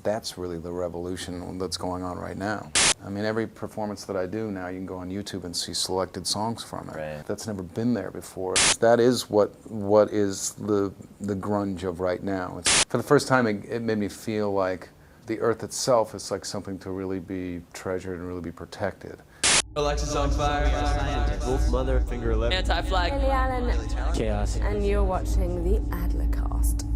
that's really the revolution that's going on right now. I mean, every performance that I do now, you can go on YouTube and see selected songs from it. Right. That's never been there before. That is what is the grunge of right now. For the first time, it made me feel like the earth itself is like something to really be treasured and really be protected. Alexis on fire. Scientist. Wolf mother. Finger 11. Anti-flag. Lily Allen. Chaos. And you're watching the Adlercast.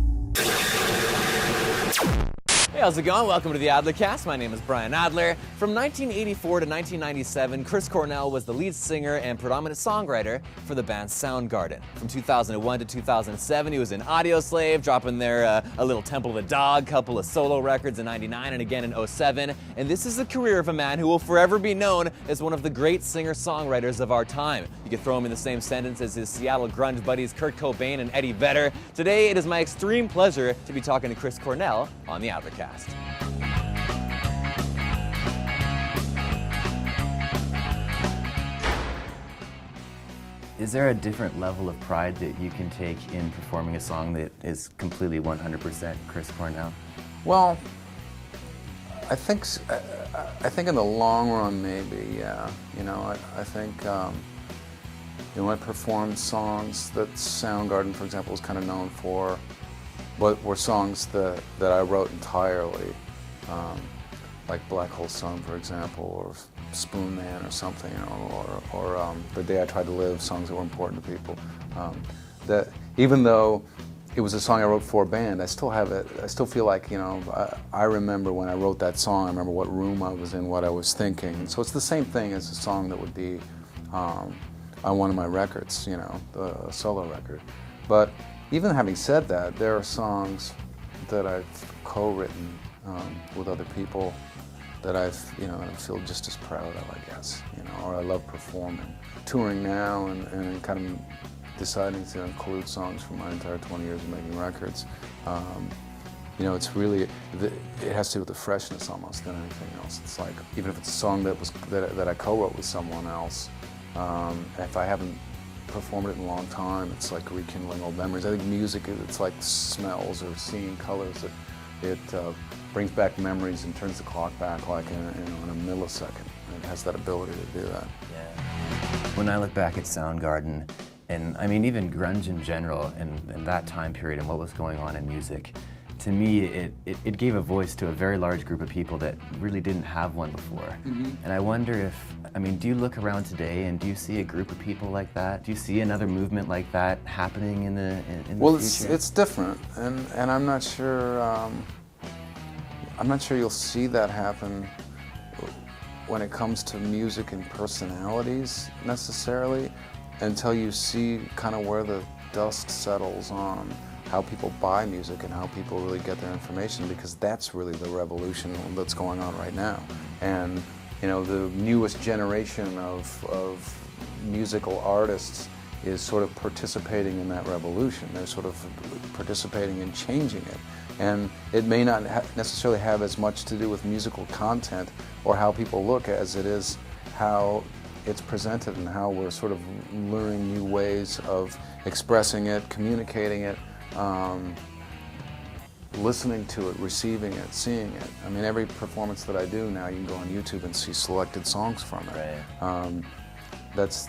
Hey, how's it going? Welcome to the Adlercast. My name is Brian Adler. From 1984 to 1997, Chris Cornell was the lead singer and predominant songwriter for the band Soundgarden. From 2001 to 2007, he was in Audioslave, dropping there a little Temple of the Dog, couple of solo records in 99 and again in 07. And this is the career of a man who will forever be known as one of the great singer-songwriters of our time. You could throw him in the same sentence as his Seattle grunge buddies Kurt Cobain and Eddie Vedder. Today, it is my extreme pleasure to be talking to Chris Cornell on the Adlercast. Is there a different level of pride that you can take in performing a song that is completely 100% Chris Cornell? Well, I think in the long run, maybe, yeah. You know, I think, you know, I performed songs that Soundgarden, for example, was kind of known for, but were songs that I wrote entirely, like Black Hole Sun, for example, or Spoon Man or something, you know, or The Day I Tried to Live, songs that were important to people. That even though it was a song I wrote for a band, I still have it. I still feel like, you know, I remember when I wrote that song. I remember what room I was in, what I was thinking. So it's the same thing as a song that would be on one of my records, you know, a solo record. But even having said that, there are songs that I've co-written with other people that I feel just as proud of, I guess, you know, or I love performing. Touring now and kind of deciding to include songs from my entire 20 years of making records, you know, it's really, it has to do with the freshness almost than anything else. It's like, even if it's a song that I co-wrote with someone else, if I haven't performed it in a long time, it's like rekindling old memories. I think music, it's like smells or seeing colors. It brings back memories and turns the clock back like in a millisecond. It has that ability to do that. Yeah. When I look back at Soundgarden, and I mean even grunge in general, and that time period and what was going on in music, to me it gave a voice to a very large group of people that really didn't have one before. Mm-hmm. And I wonder if, I mean, do you look around today and do you see a group of people like that? Do you see another movement like that happening in the future? Well, it's different, and I'm not sure. I'm not sure you'll see that happen when it comes to music and personalities necessarily, until you see kind of where the dust settles on how people buy music and how people really get their information, because that's really the revolution that's going on right now. And you know, the newest generation of musical artists is sort of participating in that revolution. They're sort of participating in changing it. And it may not necessarily have as much to do with musical content or how people look as it is how it's presented and how we're sort of learning new ways of expressing it, communicating it, listening to it, receiving it, seeing it. I mean, every performance that I do now, you can go on YouTube and see selected songs from it. Right. That's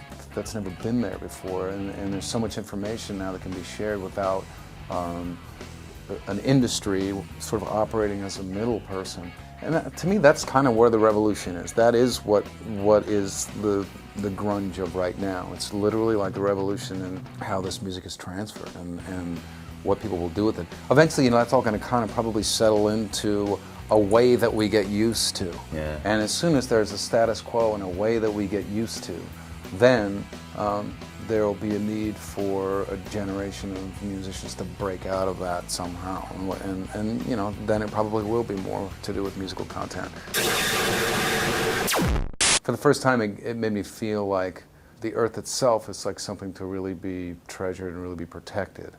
never been there before, and there's so much information now that can be shared without an industry sort of operating as a middle person. And that, to me, that's kind of where the revolution is. That is what is the grunge of right now. It's literally like the revolution in how this music is transferred and what people will do with it. Eventually, you know, that's all going to kind of probably settle into a way that we get used to. Yeah. And as soon as there's a status quo and a way that we get used to, then there will be a need for a generation of musicians to break out of that somehow. And you know, then it probably will be more to do with musical content. For the first time, it made me feel like the earth itself is like something to really be treasured and really be protected.